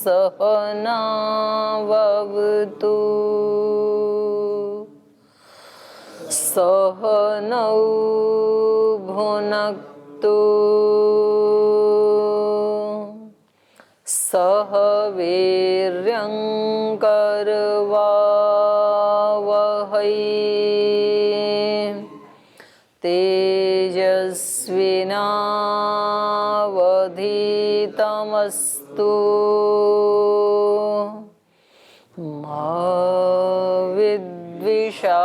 सहनाववतु सहनौ भुनक्तु सह वीर्यङ्करवावहै तेजस्विनावधीतमस्तु मा विद्विषावहै।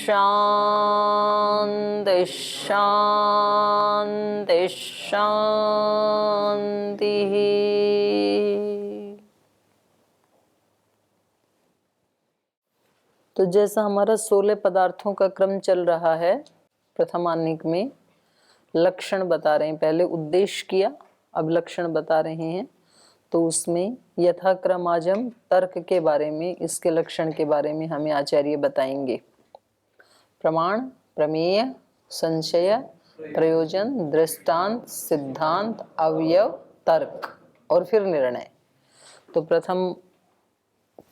शांति शांति शांति। तो जैसा हमारा 16 पदार्थों का क्रम चल रहा है, प्रथमानिक में लक्षण बता रहे हैं, पहले उद्देश्य किया, अब लक्षण बता रहे हैं। तो उसमें यथाक्रमाजम तर्क के बारे में, इसके लक्षण के बारे में हमें आचार्य बताएंगे। प्रमाण, प्रमेय, संशय, प्रयोजन, दृष्टांत, सिद्धांत, अवयव, तर्क और फिर निर्णय। तो प्रथम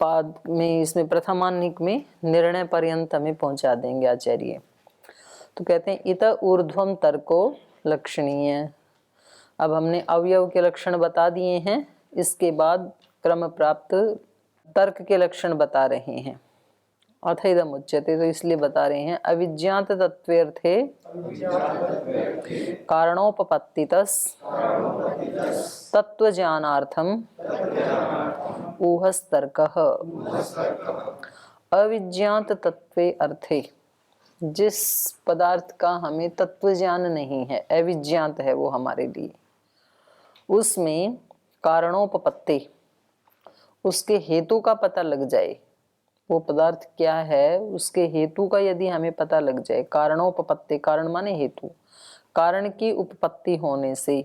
पाद में, इसमें प्रथमानिक में निर्णय पर्यंत हमें पहुंचा देंगे आचार्य। तो कहते हैं इत ऊर्ध्वम तर्को लक्षणीय। अब हमने अवयव के लक्षण बता दिए हैं, इसके बाद क्रम प्राप्त तर्क के लक्षण बता रहे हैं। अथ इदम उच्यते, तो इसलिए बता रहे हैं अविज्ञात तत्वेर्थे कारणोपपत्तितस् तत्वज्ञानार्थम ऊहस्तर्कः। अविज्ञात तत्वे अर्थे, जिस पदार्थ का हमें तत्व ज्ञान नहीं है, अविज्ञात है वो हमारे लिए, उसमें कारणोपपत्ति, उसके हेतु का पता लग जाए, वो पदार्थ क्या है उसके हेतु का यदि हमें पता लग जाए, कारणोपपत्ति, कारण माने हेतु, कारण की उपपत्ति होने से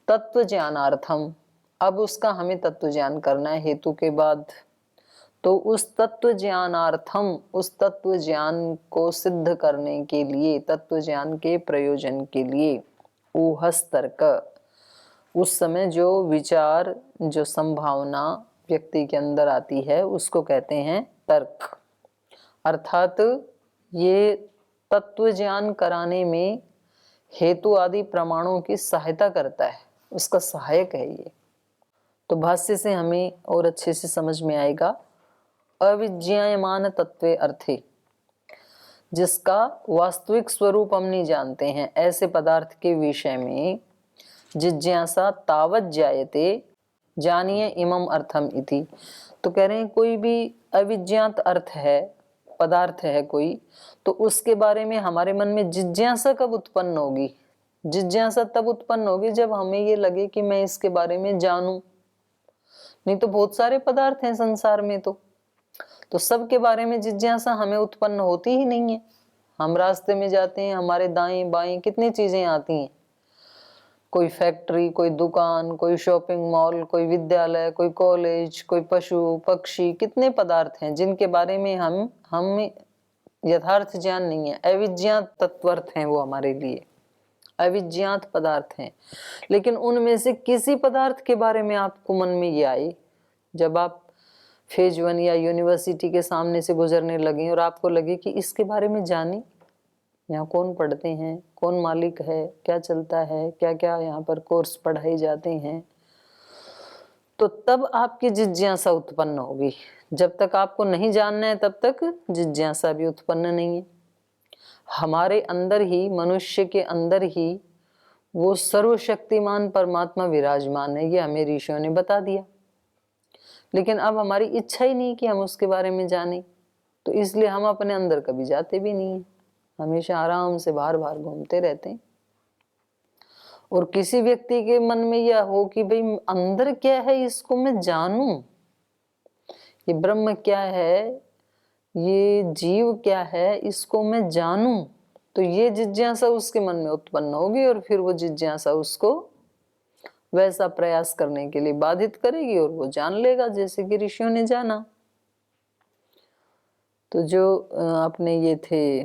तत्व ज्ञानार्थम, अब उसका हमें तत्व ज्ञान करना है हेतु के बाद, तो उस तत्व ज्ञानार्थम, उस तत्व ज्ञान को सिद्ध करने के लिए, तत्व ज्ञान के प्रयोजन के लिए ऊहस्तर्क, उस समय जो विचार, जो संभावना व्यक्ति के अंदर आती है उसको कहते हैं तर्क। अर्थात ये तत्व ज्ञान कराने में हेतु आदि प्रमाणों की सहायता करता है, उसका सहायक है ये। तो भाष्य से हमें और अच्छे से समझ में आएगा। अविज्ञायमान तत्वे अर्थे, जिसका वास्तविक स्वरूप हम नहीं जानते हैं, ऐसे पदार्थ के विषय में जिज्ञासा तावत जायते जानिए इमम अर्थम इति। तो कह रहे हैं कोई भी अविज्ञात अर्थ है, पदार्थ है कोई, तो उसके बारे में हमारे मन में जिज्ञासा कब उत्पन्न होगी? जिज्ञासा तब उत्पन्न होगी जब हमें ये लगे कि मैं इसके बारे में जानूं। नहीं तो बहुत सारे पदार्थ हैं संसार में, तो सबके बारे में जिज्ञासा हमें उत्पन्न होती ही नहीं है। हम रास्ते में जाते हैं, हमारे दाएं बाएं कितनी चीजें आती हैं, कोई फैक्ट्री, कोई दुकान, कोई शॉपिंग मॉल, कोई विद्यालय, कोई कॉलेज, कोई पशु पक्षी, कितने पदार्थ हैं जिनके बारे में हम यथार्थ ज्ञान नहीं है, अविज्ञात तत्वर्थ हैं वो हमारे लिए, अविज्ञात पदार्थ हैं। लेकिन उनमें से किसी पदार्थ के बारे में आपको मन में ये आए, जब आप फेज 1 या यूनिवर्सिटी के सामने से गुजरने लगे और आपको लगे कि इसके बारे में जाने, यहाँ कौन पढ़ते हैं, कौन मालिक है, क्या चलता है, क्या क्या यहाँ पर कोर्स पढ़ाए जाते हैं, तो तब आपकी जिज्ञासा उत्पन्न होगी। जब तक आपको नहीं जानना है तब तक जिज्ञासा भी उत्पन्न नहीं है। हमारे अंदर ही, मनुष्य के अंदर ही वो सर्वशक्तिमान परमात्मा विराजमान है, ये हमें ऋषियों ने बता दिया। लेकिन अब हमारी इच्छा ही नहीं कि हम उसके बारे में जानें, तो इसलिए हम अपने अंदर कभी जाते भी नहीं है, हमेशा आराम से बाहर बाहर घूमते रहते हैं। और किसी व्यक्ति के मन में यह हो कि भाई अंदर क्या है इसको मैं जानूं, ये ब्रह्म क्या है, ये जीव क्या है, इसको मैं जानूं, तो ये जिज्ञासा उसके मन में उत्पन्न होगी और फिर वो जिज्ञासा उसको वैसा प्रयास करने के लिए बाधित करेगी और वो जान लेगा जैसे कि ऋषियों ने जाना। तो जो अपने ये थे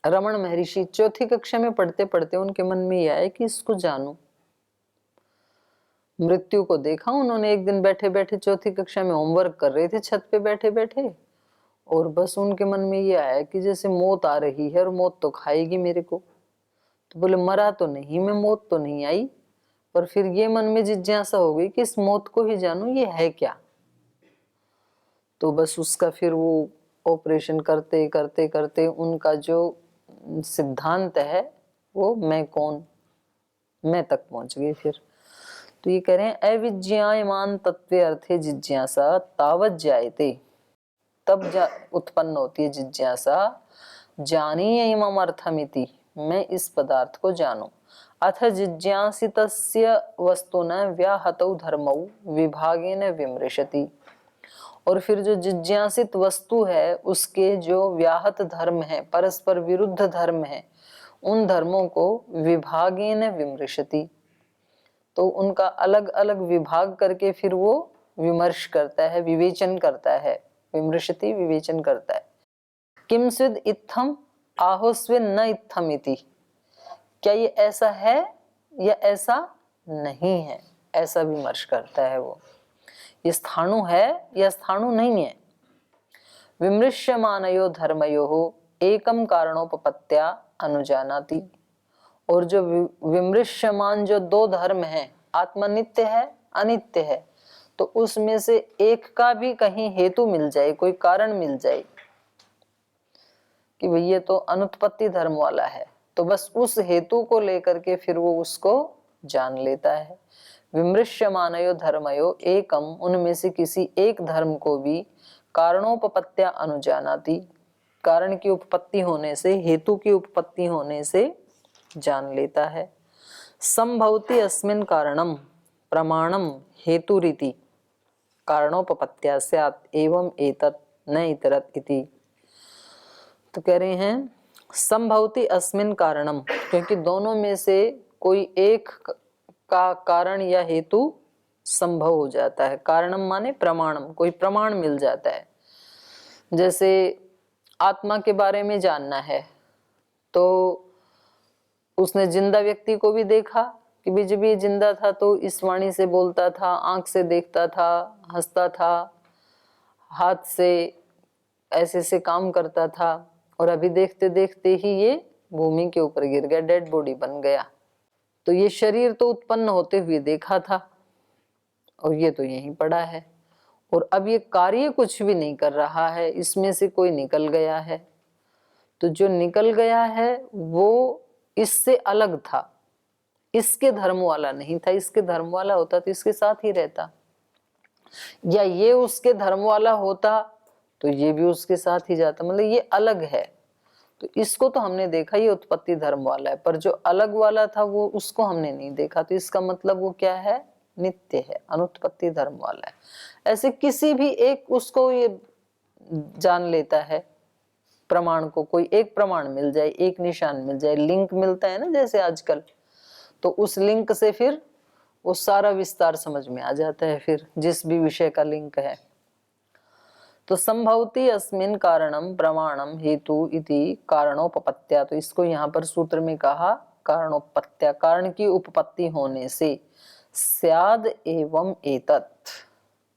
रमण महर्षि चौथी कक्षा में पढ़ते पढ़ते उनके मन में यह आया कि इसको जानूं। मृत्यु को देखा उन्होंने, एक दिन बैठे बैठे चौथी कक्षा में होमवर्क कर रहे थे छत पे बैठे बैठे, और बस उनके मन में ये आया कि जैसे मौत आ रही है और मौत तो खाएगी मेरे को। तो बोले मरा तो नहीं मैं, मौत तो नहीं आई, पर फिर ये मन में जिज्ञासा हो गई कि इस मौत को ही जानूं ये है क्या। तो बस उसका फिर वो ऑपरेशन करते करते करते उनका जो सिद्धांत है वो मैं कौन, मैं तक पहुंच गए फिर। तो ये कह रहे हैं अविज्ञायमान तत्वे अर्थे जिज्ञासा तावत जायते, तब उत्पन्न होती है जिज्ञासा, जानीय इमम अर्थमिति, मैं इस पदार्थ को जानूं। अथ जिज्ञासितस्य वस्तुना व्याहतौ धर्मौ विभागेन विमृशति, और फिर जो जिज्ञासित वस्तु है उसके जो व्याहत धर्म है, परस्पर विरुद्ध धर्म है, उन धर्मों को विभागेन विमृशति, तो उनका अलग अलग विभाग करके फिर वो विमर्श करता है, विवेचन करता है। विमृशति विवेचन करता है। किम स्विद इत्थम आहोस्विन न इत्थम इति, क्या ये ऐसा है या ऐसा नहीं है, ऐसा विमर्श करता है वो। ये स्थाणु है या स्थाणु नहीं है। विमृश्यमानयो धर्मयो एकम कारणोपपत्त्या अनुजानाति, और जो विमृश्यमान जो दो धर्म हैं, आत्मा नित्य है अनित्य है, तो उसमें से एक का भी कहीं हेतु मिल जाए, कोई कारण मिल जाए कि भाई ये तो अनुत्पत्ति धर्म वाला है, तो बस उस हेतु को लेकर के फिर वो उसको जान लेता है। विमृश्यमानयो धर्मयो एकम, उनमें से किसी एक धर्म को भी कारणोपपत्त्या अनुजानाति, कारण की उपपत्ति होने से, हेतु की उपपत्ति होने से जान लेता है। संभवति अस्मिन् कारणम प्रमाणम हेतुरीति कारणोपपत्त्या स्यात् एवं एतत् न इतरत् इति। तो कह रहे हैं संभवति अस्मिन् कारणम, क्योंकि दोनों में से कोई एक का कारण या हेतु संभव हो जाता है। कारणम माने प्रमाणम, कोई प्रमाण मिल जाता है। जैसे आत्मा के बारे में जानना है तो उसने जिंदा व्यक्ति को भी देखा कि भी जब ये जिंदा था तो इस वाणी से बोलता था, आंख से देखता था, हंसता था, हाथ से ऐसे से काम करता था, और अभी देखते देखते ही ये भूमि के ऊपर गिर गया, डेड बॉडी बन गया। तो ये शरीर तो उत्पन्न होते हुए देखा था और ये तो यहीं पड़ा है, और अब ये कार्य कुछ भी नहीं कर रहा है, इसमें से कोई निकल गया है। तो जो निकल गया है वो इससे अलग था, इसके धर्म वाला नहीं था। इसके धर्म वाला होता तो इसके साथ ही रहता, या ये उसके धर्म वाला होता तो ये भी उसके साथ ही जाता, मतलब ये अलग है। तो इसको तो हमने देखा ये उत्पत्ति धर्म वाला है, पर जो अलग वाला था वो उसको हमने नहीं देखा, तो इसका मतलब वो क्या है, नित्य है, अनुत्पत्ति धर्म वाला है। ऐसे किसी भी एक उसको ये जान लेता है, प्रमाण को, कोई एक प्रमाण मिल जाए, एक निशान मिल जाए, लिंक मिलता है ना जैसे आजकल, तो उस लिंक से फिर वो सारा विस्तार समझ में आ जाता है, फिर जिस भी विषय का लिंक है। तो संभवति अस्मिन् कारणम प्रमाणम हेतु इति कारणोपपत्त्या, तो इसको यहाँ पर सूत्र में कहा कारणोपपत्त्या, कारण की उपपत्ति होने से, स्याद एवं एतत्,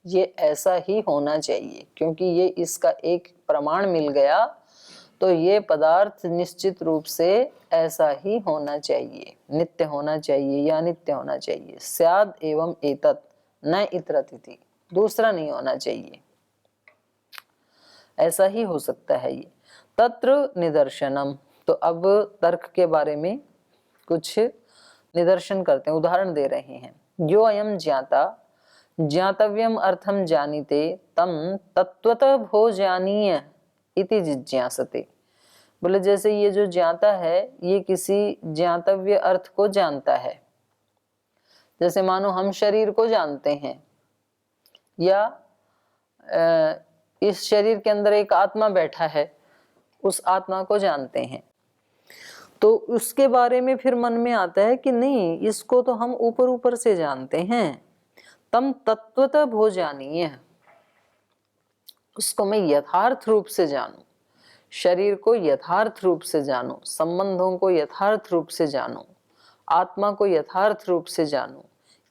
ये ऐसा ही होना चाहिए, क्योंकि ये इसका एक प्रमाण मिल गया तो ये पदार्थ निश्चित रूप से ऐसा ही होना चाहिए, नित्य होना चाहिए या नित्य होना चाहिए। स्याद एवं एतत् न इतरतिथि, दूसरा नहीं होना चाहिए, ऐसा ही हो सकता है ये। तत्र निदर्शनम, तो अब तर्क के बारे में कुछ निदर्शन करते हैं, उदाहरण दे रहे हैं। यो अयम ज्ञाता ज्ञातव्यम अर्थम जानीते तम तत्वतः भो जानीय इति जिज्ञासते। बोले जैसे ये जो ज्ञाता है ये किसी ज्ञातव्य अर्थ को जानता है, जैसे मानो हम शरीर को जानते हैं, या इस शरीर के अंदर एक आत्मा बैठा है, उस आत्मा को जानते हैं, तो उसके बारे में फिर मन में आता है कि नहीं, इसको तो हम ऊपर ऊपर से जानते हैं। तम तत्वतः भो जानीय, उसको मैं यथार्थ रूप से जानूं। शरीर को यथार्थ रूप से जानो, संबंधों को यथार्थ रूप से जानो, आत्मा को यथार्थ रूप से जानो,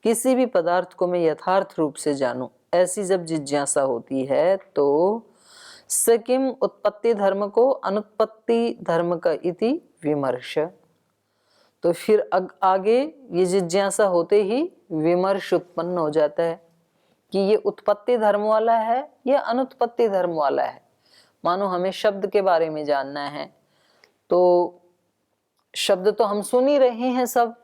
किसी भी पदार्थ को मैं यथार्थ रूप से जानूं, ऐसी जब जिज्ञासा होती है तो स किम उत्पत्ति धर्म को अनुत्पत्ति धर्म का इति विमर्श। तो फिर आगे ये जिज्ञासा होते ही विमर्श उत्पन्न हो जाता है कि ये उत्पत्ति धर्म वाला है या अनुत्पत्ति धर्म वाला है। मानो हमें शब्द के बारे में जानना है, तो शब्द तो हम सुन ही रहे हैं सब,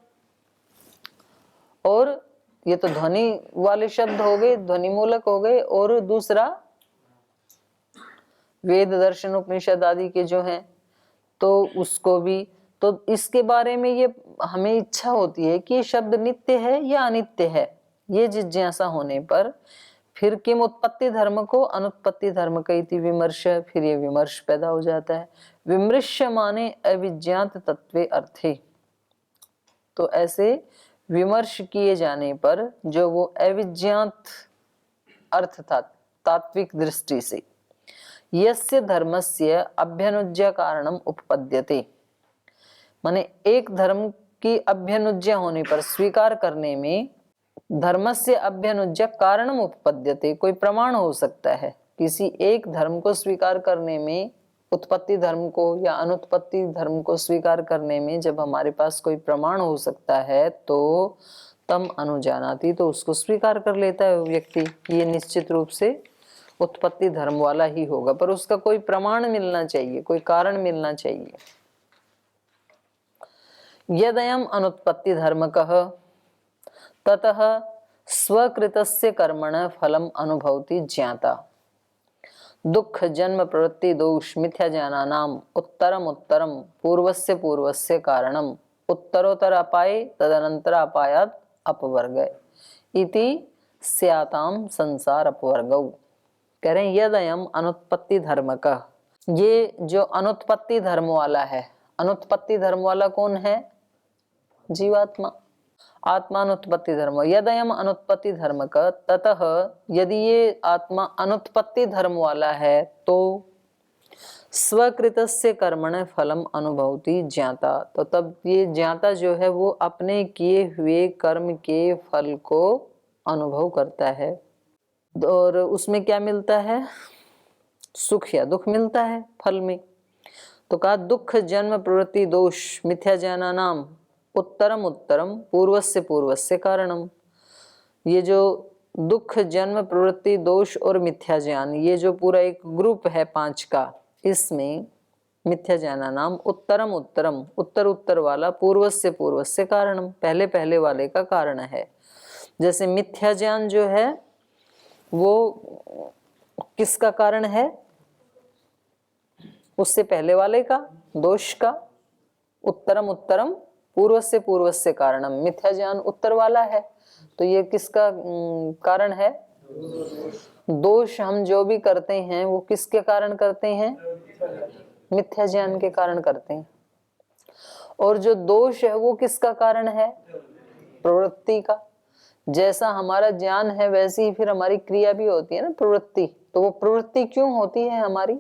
और ये तो ध्वनि वाले शब्द हो गए, ध्वनि मूलक हो गए, और दूसरा वेद दर्शन उपनिषद आदि के जो हैं तो उसको भी, तो इसके बारे में ये हमें इच्छा होती है कि ये शब्द नित्य है या अनित्य है। ये जिज्ञासा होने पर फिर किम उत्पत्ति धर्म को अनुत्पत्ति धर्म का इति विमर्श, फिर ये विमर्श पैदा हो जाता है। विमृश्य माने अविज्ञात तत्वे अर्थे। तो ऐसे विमर्श किए जाने पर जो वो अविज्ञात अर्थ था तात्विक दृष्टि से, यस्य धर्मस्य अभ्यनुज्या कारणम उपपद्यते, माने एक धर्म की अभ्यनुज्या होने पर, स्वीकार करने में, धर्मस्य अभ्यनुज्या कारणम उपपद्यते, कोई प्रमाण हो सकता है किसी एक धर्म को स्वीकार करने में, उत्पत्ति धर्म को या अनुत्पत्ति धर्म को स्वीकार करने में जब हमारे पास कोई प्रमाण हो सकता है तो तम अनुजानाति, तो उसको स्वीकार कर लेता है व्यक्ति कि ये निश्चित रूप से उत्पत्ति धर्म वाला ही होगा, पर उसका कोई प्रमाण मिलना चाहिए, कोई कारण मिलना चाहिए। यदयम अनुत्पत्ति धर्मकः ततः स्वकृतस्य कर्मण फलम अनुभवति ज्ञाता, दुख जन्म प्रवृत्ति दोष मिथ्या ज्ञानानाम उत्तरम उत्तरम पूर्वस्य पूर्वस्य कारणम उत्तरोत्तर अपाये तदनंतर अपायात अपवर्ग इति स्याताम संसार अपवर्गौ। कह रहे हैं यदयम अनुत्पत्ति धर्म का, ये जो अनुत्पत्ति धर्म वाला है, अनुत्पत्ति धर्म वाला कौन है? जीवात्मा, आत्मा अनुत्पत्ति धर्म। यदयम अनुत्पत्ति धर्म का ततः, यदि ये आत्मा अनुत्पत्ति धर्म वाला है तो स्वकृतस्य कर्मण फलम अनुभवति ज्ञाता, तो तब ये ज्ञाता जो है वो अपने किए हुए कर्म के फल को अनुभव करता है, और उसमें क्या मिलता है? सुख या दुख मिलता है फल में। तो कहा दुख जन्म प्रवृत्ति दोष मिथ्या ज्ञानानाम उत्तरम उत्तरम पूर्वस्य पूर्वस्य कारणम। ये जो दुख जन्म प्रवृत्ति दोष और मिथ्या ज्ञान, ये जो पूरा एक ग्रुप है 5 का, इसमें मिथ्या ज्ञानानाम उत्तरम उत्तरम, उत्तर उत्तर वाला, पूर्वस्य पूर्वस्य कारणम, पहले पहले वाले का कारण है। जैसे मिथ्या ज्ञान जो है वो किसका कारण है? उससे पहले वाले का, दोष का। उत्तरम उत्तरम पूर्वस्य पूर्वस्य कारणम, मिथ्या ज्ञान उत्तर वाला है, तो ये किसका कारण है? दोष हम जो भी करते हैं वो किसके कारण करते हैं? मिथ्या ज्ञान के कारण करते हैं। और जो दोष है वो किसका कारण है? प्रवृत्ति का। जैसा हमारा ज्ञान है वैसी ही फिर हमारी क्रिया भी होती है ना, प्रवृत्ति। तो वो प्रवृत्ति क्यों होती है हमारी?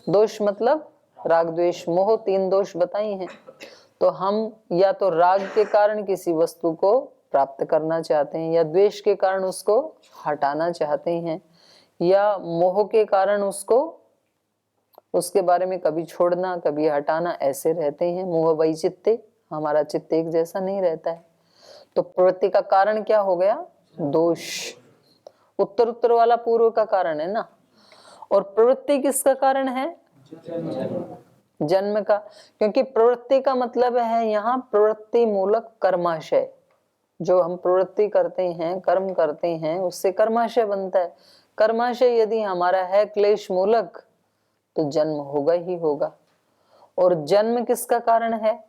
दोष मतलब राग द्वेष मोह, 3 दोष बताई हैं। तो हम या तो राग के कारण किसी वस्तु को प्राप्त करना चाहते हैं, या द्वेष के कारण उसको हटाना चाहते हैं, या मोह के कारण उसको, उसके बारे में कभी छोड़ना कभी हटाना, ऐसे रहते हैं। मोह वही चित्ते, हमारा चित्त एक जैसा नहीं रहता है। तो प्रवृत्ति का कारण क्या हो गया? दोष। उत्तर उत्तर वाला पूर्व का कारण है ना। और प्रवृत्ति किसका कारण है? जन्म का। क्योंकि प्रवृत्ति का मतलब है यहाँ प्रवृत्ति मूलक कर्माशय। जो हम प्रवृत्ति करते हैं, कर्म करते हैं, उससे कर्माशय बनता है। कर्माशय यदि हमारा है क्लेश मूलक तो जन्म होगा ही होगा। और जन्म किसका कारण है?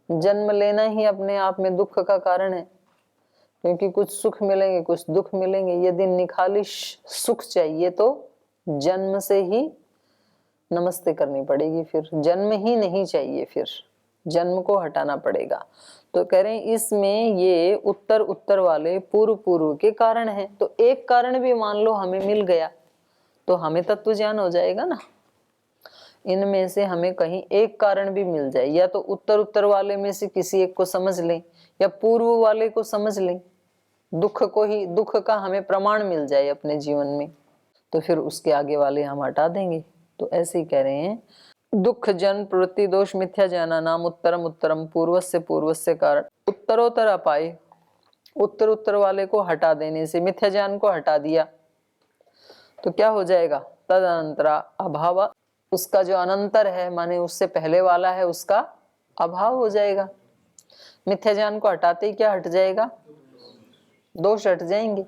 जन्म लेना ही अपने आप में दुख का कारण है, क्योंकि कुछ सुख मिलेंगे कुछ दुख मिलेंगे। यदि निखालिश सुख चाहिए तो जन्म से ही नमस्ते करनी पड़ेगी, फिर जन्म ही नहीं चाहिए, फिर जन्म को हटाना पड़ेगा। तो कह रहे हैं इसमें ये उत्तर उत्तर वाले पूर्व पूर्व के कारण हैं। तो एक कारण भी मान लो हमें मिल गया तो हमें तत्व ज्ञान हो जाएगा ना। इनमें से हमें कहीं एक कारण भी मिल जाए, या तो उत्तर उत्तर वाले में से किसी एक को समझ लें या पूर्व वाले को समझ लें, दुख को ही, दुख का हमें प्रमाण मिल जाए अपने जीवन में, तो फिर उसके आगे वाले हम हटा देंगे। तो ऐसे ही कह रहे हैं, दुख जन्म प्रवृत्ति दोष मिथ्या ज्ञाना नाम उत्तरम उत्तरम पूर्वस्य पूर्वस्य कारण उत्तरोत्तर अपाय। उत्तर उत्तर वाले को हटा देने से, मिथ्या ज्ञान को हटा दिया तो क्या हो जाएगा, तदनंतरा अभाव, उसका जो अनंतर है माने उससे पहले वाला है उसका अभाव हो जाएगा। मिथ्या ज्ञान को हटाते ही क्या हट जाएगा, दोष हट जाएंगे।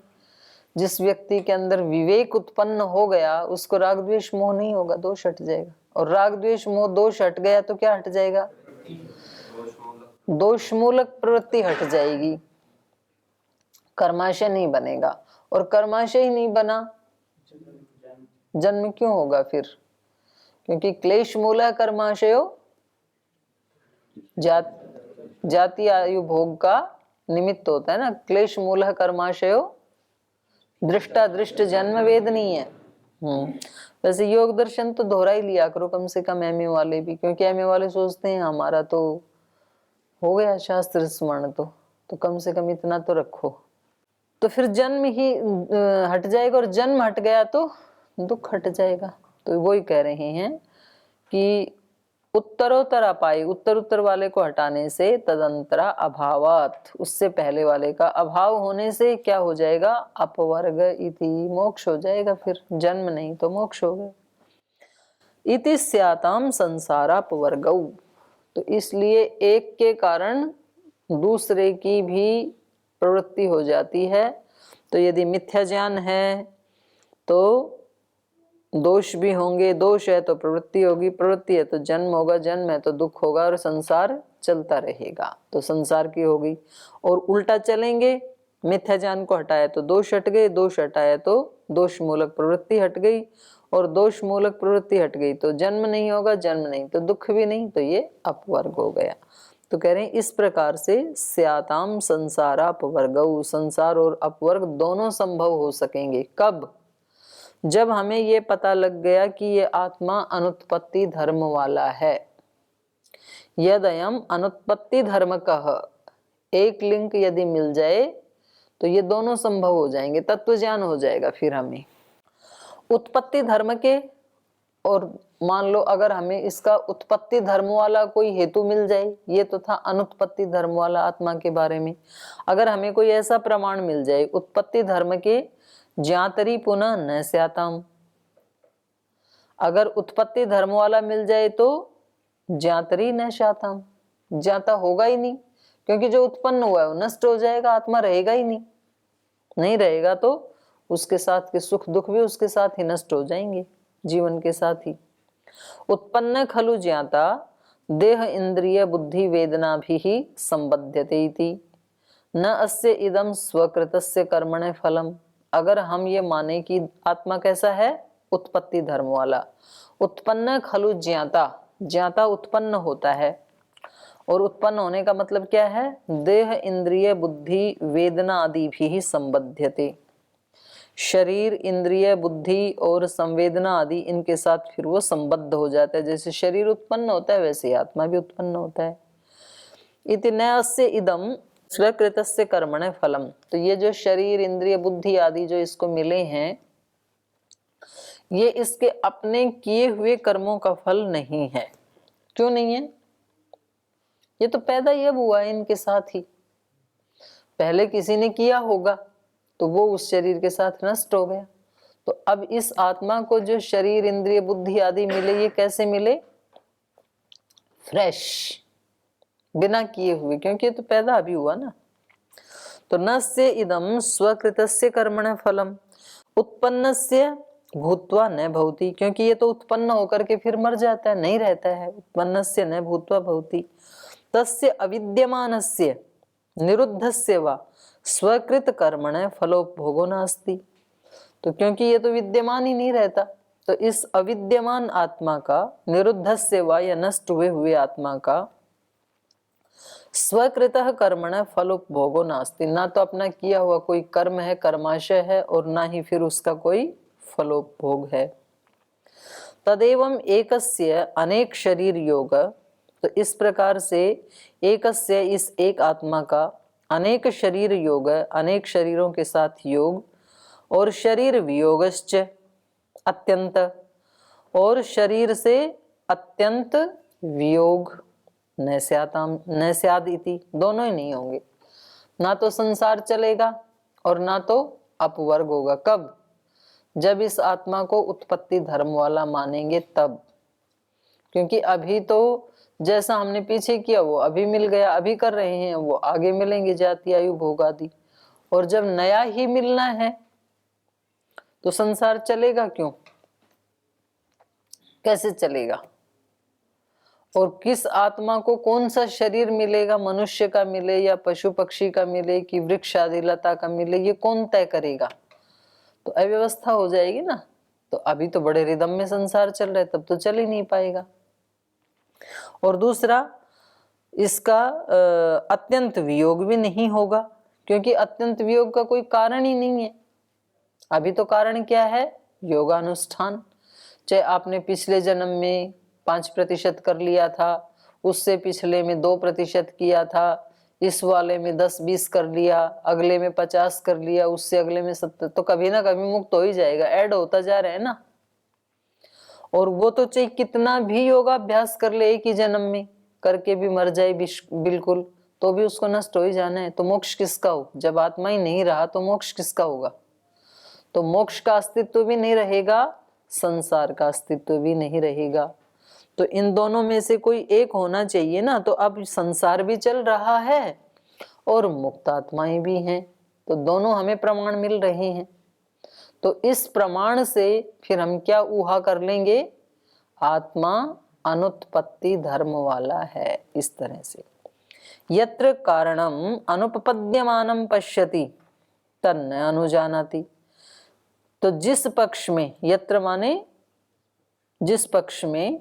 जिस व्यक्ति के अंदर विवेक उत्पन्न हो गया उसको राग द्वेष मोह नहीं होगा, दोष हट जाएगा। और राग द्वेष मोह दोष हट गया तो क्या हट जाएगा, दोष मूलक प्रवृत्ति हट जाएगी, कर्माशय नहीं बनेगा। और कर्माशय ही नहीं बना, जन्म क्यों होगा फिर, क्योंकि क्लेश मूल कर्माशयो जाति आयु भोग का निमित्त होता है ना। क्लेश मूल कर्माशयो दृष्टा दृष्ट जन्म वेदनीय है। वैसे योग दर्शन तो दोहरा ही लिया करो कम से कम एमए वाले भी, क्योंकि एमए वाले सोचते हैं हमारा तो हो गया शास्त्र स्मरण, तो कम से कम इतना तो रखो, तो फिर जन्म ही हट जाएगा। और जन्म हट गया तो दुख हट जाएगा। तो वही कह रहे हैं कि उत्तरोत्तर अपाय, उत्तर उत्तर वाले को हटाने से तदंतरा अभावात, उससे पहले वाले का अभाव होने से क्या हो जाएगा, अपवर्ग इति, मोक्ष हो जाएगा। फिर जन्म नहीं तो मोक्ष हो गया। इति स्याताम संसारापवर्गौ, तो इसलिए एक के कारण दूसरे की भी प्रवृत्ति हो जाती है। तो यदि मिथ्या ज्ञान है तो दोष भी होंगे, दोष है तो प्रवृत्ति होगी, प्रवृत्ति है तो जन्म होगा, जन्म है तो दुख होगा, और संसार चलता रहेगा। तो संसार की होगी। और उल्टा चलेंगे, मिथ्या ज्ञान को हटाया तो दोष हट गए, दोष हटाया तो दोष मूलक प्रवृत्ति हट गई, और दोष मूलक प्रवृत्ति हट गई तो जन्म नहीं होगा, जन्म नहीं तो दुख भी नहीं, तो ये अपवर्ग हो गया। तो कह रहे हैं इस प्रकार से स्याताम संसारापवर्गौ, संसार और अपवर्ग दोनों संभव हो सकेंगे। कब, जब हमें ये पता लग गया कि ये आत्मा अनुत्पत्ति धर्म वाला है। यदयम अनुत्पत्ति धर्म कह, एक लिंक यदि मिल जाए तो ये दोनों संभव हो जाएंगे, तत्व ज्ञान हो जाएगा फिर हमें उत्पत्ति धर्म के। और मान लो अगर हमें इसका उत्पत्ति धर्म वाला कोई हेतु मिल जाए, ये तो था अनुत्पत्ति धर्म वाला आत्मा के बारे में, अगर हमें कोई ऐसा प्रमाण मिल जाए उत्पत्ति धर्म के, ज्ञातरी पुनः न स्याताम, अगर उत्पत्ति धर्म वाला मिल जाए तो ज्ञातरी न स्याताम, ज्ञाता होगा ही नहीं, क्योंकि जो उत्पन्न हुआ है वो नष्ट हो जाएगा, आत्मा रहेगा ही नहीं। नहीं रहेगा तो उसके साथ के सुख दुख भी उसके साथ ही नष्ट हो जाएंगे, जीवन के साथ ही। उत्पन्न खलु ज्ञाता देह इंद्रिय बुद्धि वेदना भी संबध्यते इति न अस्य इदम स्वकृतस्य कर्मणे फलम। अगर हम ये माने कि आत्मा कैसा है, उत्पत्ति धर्म वाला, उत्पन्न खलु ज्ञाता, ज्ञाता उत्पन्न होता है, और उत्पन्न होने का मतलब क्या है, देह इंद्रिय बुद्धि वेदना आदि भी संबध्यते, शरीर इंद्रिय बुद्धि और संवेदना आदि इनके साथ फिर वो संबद्ध हो जाता है। जैसे शरीर उत्पन्न होता है वैसे आत्मा भी उत्पन्न होता है। इति न अस्य इदम स्वकृतस्य कर्मणे फलम, तो ये जो शरीर इंद्रिय बुद्धि आदि जो इसको मिले हैं, ये इसके अपने किए हुए कर्मों का फल नहीं है। क्यों नहीं है, ये तो पैदा ही अब हुआ है इनके साथ ही, पहले किसी ने किया होगा तो वो उस शरीर के साथ नष्ट हो गया। तो अब इस आत्मा को जो शरीर इंद्रिय बुद्धि आदि मिले, ये कैसे मिले, फ्रेश, बिना किए हुए, क्योंकि ये तो पैदा अभी हुआ ना। तो नस्य इदम स्वकृतस्य कर्मण फलम उत्पन्नस्य भूत्वा न भवति, क्योंकि ये तो उत्पन्न होकर के फिर मर जाता है, नहीं रहता है। उत्पन्नस्य न भूत्वा भवति तस्य अविद्यमानस्य निरुद्धस्य वा स्वकृत कर्मण फलोपभोगो नास्ति। तो क्योंकि ये तो विद्यमान ही नहीं रहता, तो इस अविद्यमान आत्मा का, निरुद्धस्य वा या नष्ट हुए हुए आत्मा का, स्वकृतः कर्मण फलोपभोगो नास्ति, ना तो अपना किया हुआ कोई कर्म है, कर्माशय है, और ना ही फिर उसका कोई फलोपभोग है। तदेवं एकस्य अनेक शरीर योग, तो इस प्रकार से एकस्य इस एक आत्मा का अनेक शरीर योग, अनेक शरीरों के साथ योग, और शरीर वियोगश्च अत्यंत, और शरीर से अत्यंत वियोग, न स्याताम न स्याद इति, दोनों ही नहीं होंगे, ना तो संसार चलेगा और ना तो अपवर्ग होगा। कब? जब इस आत्मा को उत्पत्ति धर्म वाला मानेंगे तब, क्योंकि अभी तो जैसा हमने पीछे किया वो अभी मिल गया, अभी कर रहे हैं, वो आगे मिलेंगे जाति आयु भोग आदि, और जब नया ही मिलना है तो संसार चलेगा क्यों? कैसे चलेगा? और किस आत्मा को कौन सा शरीर मिलेगा, मनुष्य का मिले या पशु पक्षी का मिले कि वृक्ष आदि लता का मिले, ये कौन तय करेगा? तो अव्यवस्था हो जाएगी ना। तो अभी तो बड़े रिदम में संसार चल रहा है, तब तो चल ही नहीं पाएगा। और दूसरा, इसका अत्यंत वियोग भी नहीं होगा, क्योंकि अत्यंत वियोग का कोई कारण ही नहीं है। अभी तो कारण क्या है? योगानुष्ठान। चाहे आपने पिछले जन्म में 5% कर लिया था, उससे पिछले में 2% किया था, इस वाले में 10-20 कर लिया, अगले में 50 कर लिया, उससे अगले में 70, तो कभी ना कभी मुक्त हो ही जाएगा, ऐड होता जा रहा है ना। और वो तो चाहे कितना भी योगाभ्यास कर ले, एक ही जन्म में करके भी मर जाए बिल्कुल, तो भी उसको नष्ट हो ही जाना है। तो मोक्ष किसका हो? जब आत्मा ही नहीं रहा तो मोक्ष किसका होगा? तो मोक्ष का अस्तित्व भी नहीं रहेगा, संसार का अस्तित्व भी नहीं रहेगा। तो इन दोनों में से कोई एक होना चाहिए ना। तो अब संसार भी चल रहा है और मुक्त आत्माएं भी हैं, तो दोनों हमें प्रमाण मिल रहे हैं। तो इस प्रमाण से फिर हम क्या ऊहा कर लेंगे? आत्मा अनुत्पत्ति धर्म वाला है। इस तरह से यत्र कारणम अनुपपद्यमानं पश्यति तन्न अनुजानाति। तो जिस पक्ष में, यत्र माने जिस पक्ष में,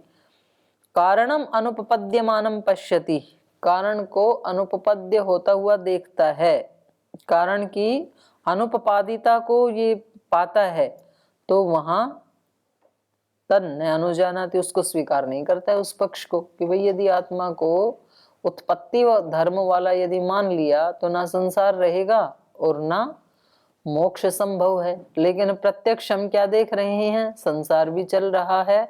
कारणम अनुपपद्यमानं पश्यति, कारण को अनुपपद्य होता हुआ देखता है, कारण की अनुपपादिता को ये पाता है, तो वहां तन्न अनुजानाति, उसको स्वीकार नहीं करता है उस पक्ष को, कि भाई यदि आत्मा को उत्पत्ति व धर्म वाला यदि मान लिया तो ना संसार रहेगा और ना मोक्ष संभव है। लेकिन प्रत्यक्ष हम क्या देख रहे हैं? संसार भी चल रहा है,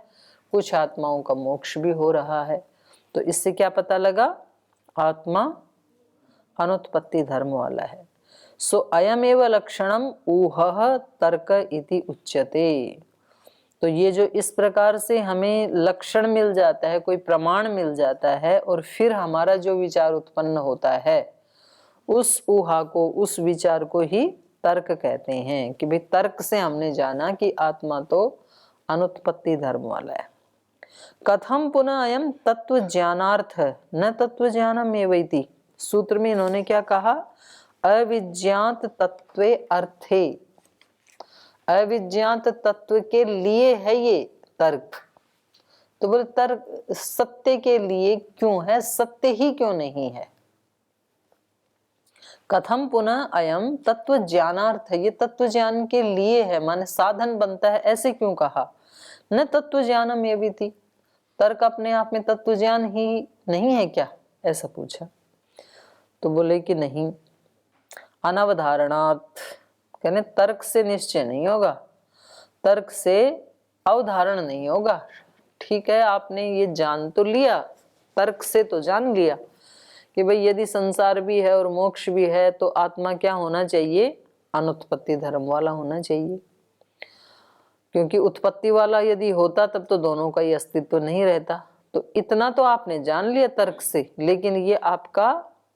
कुछ आत्माओं का मोक्ष भी हो रहा है। तो इससे क्या पता लगा? आत्मा अनुत्पत्ति धर्म वाला है। सो अयमेव लक्षणम ऊहः तर्क इति उच्यते। तो ये जो इस प्रकार से हमें लक्षण मिल जाता है, कोई प्रमाण मिल जाता है, और फिर हमारा जो विचार उत्पन्न होता है, उस ऊहा को, उस विचार को ही तर्क कहते हैं। कि भाई तर्क से हमने जाना कि आत्मा तो अनुत्पत्ति धर्म वाला है। कथम पुनः अयम तत्व ज्ञानार्थ न तत्व ज्ञानमेवैति। सूत्र में इन्होंने क्या कहा? अविज्ञात तत्वे अर्थे, अविज्ञात तत्व के लिए है ये तर्क। तो बोले तर्क सत्य के लिए क्यों है? सत्य ही क्यों नहीं है? कथम पुनः अयम तत्व ज्ञानार्थ, ये तत्व ज्ञान के लिए है, माने साधन बनता है, ऐसे क्यों कहा? न तत्व ज्ञानम ये भी थी, तर्क अपने आप में तत्व ज्ञान ही नहीं है क्या? ऐसा पूछा। तो बोले कि नहीं, अनवधारणात्, कहने तर्क से निश्चय नहीं होगा, तर्क से अवधारण नहीं होगा। ठीक है, आपने ये जान तो लिया, तर्क से तो जान लिया कि भाई यदि संसार भी है और मोक्ष भी है तो आत्मा क्या होना चाहिए? अनुत्पत्ति धर्म वाला होना चाहिए। क्योंकि उत्पत्ति वाला यदि होता तब तो दोनों का ही अस्तित्व नहीं रहता। तो इतना तो आपने जान लिया तर्क से, लेकिन ये आपका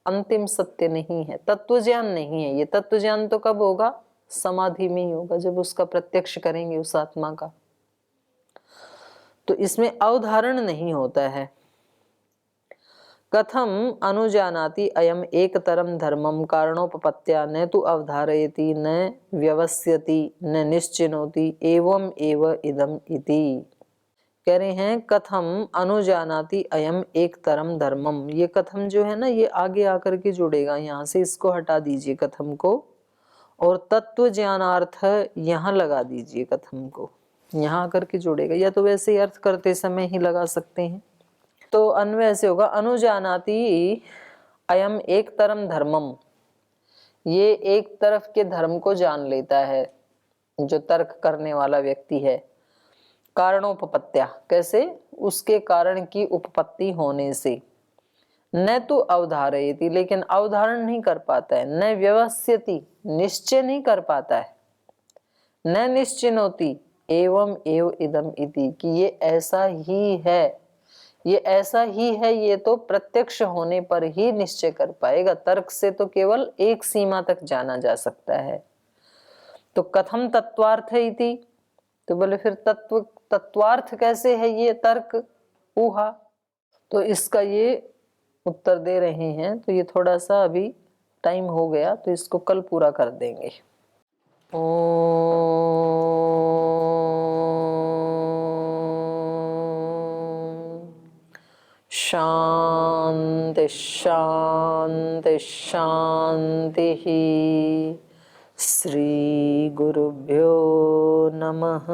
अंतिम सत्य नहीं है, तत्व ज्ञान नहीं है। ये तत्व ज्ञान तो कब होगा? समाधि में ही होगा, जब उसका प्रत्यक्ष करेंगे उस आत्मा का। तो इसमें अवधारण नहीं होता है। कथम अनुजानाति अयम एकतरम धर्मम कारणोपपत्त्या न तु अवधारयति न व्यवस्यति न निश्चिनोति एवं एव इदम इति। कह रहे हैं कथम अनुजानाति अयम एकतरम धर्मम। ये कथम जो है ना, ये आगे आकर के जुड़ेगा, यहाँ से इसको हटा दीजिए कथम को, और तत्व ज्ञानार्थ यहाँ लगा दीजिए कथम को। यहाँ आकर के जुड़ेगा, या तो वैसे ही अर्थ करते समय ही लगा सकते हैं। तो अन्वय ऐसे होगा, अनुजानाति अयम एक तरम धर्मम, ये एक तरफ के धर्म को जान लेता है जो तर्क करने वाला व्यक्ति है। कारणोपपत्त्या, कैसे? उसके कारण की उपपत्ति होने से। न तो अवधारयति, लेकिन अवधारण नहीं कर पाता है। न व्यवस्यति, निश्चय नहीं कर पाता है। न निश्चिनोति, एवं एव इदम इति, कि ये ऐसा ही है, ये ऐसा ही है, ये तो प्रत्यक्ष होने पर ही निश्चय कर पाएगा। तर्क से तो केवल एक सीमा तक जाना जा सकता है। तो कथम तत्वार्थ इति, तो बोले फिर तत्वार्थ कैसे है ये तर्क ऊहा? तो इसका ये उत्तर दे रहे हैं। तो ये थोड़ा सा अभी टाइम हो गया, तो इसको कल पूरा कर देंगे। शांति शांति शांति। श्री गुरुभ्यो नमः।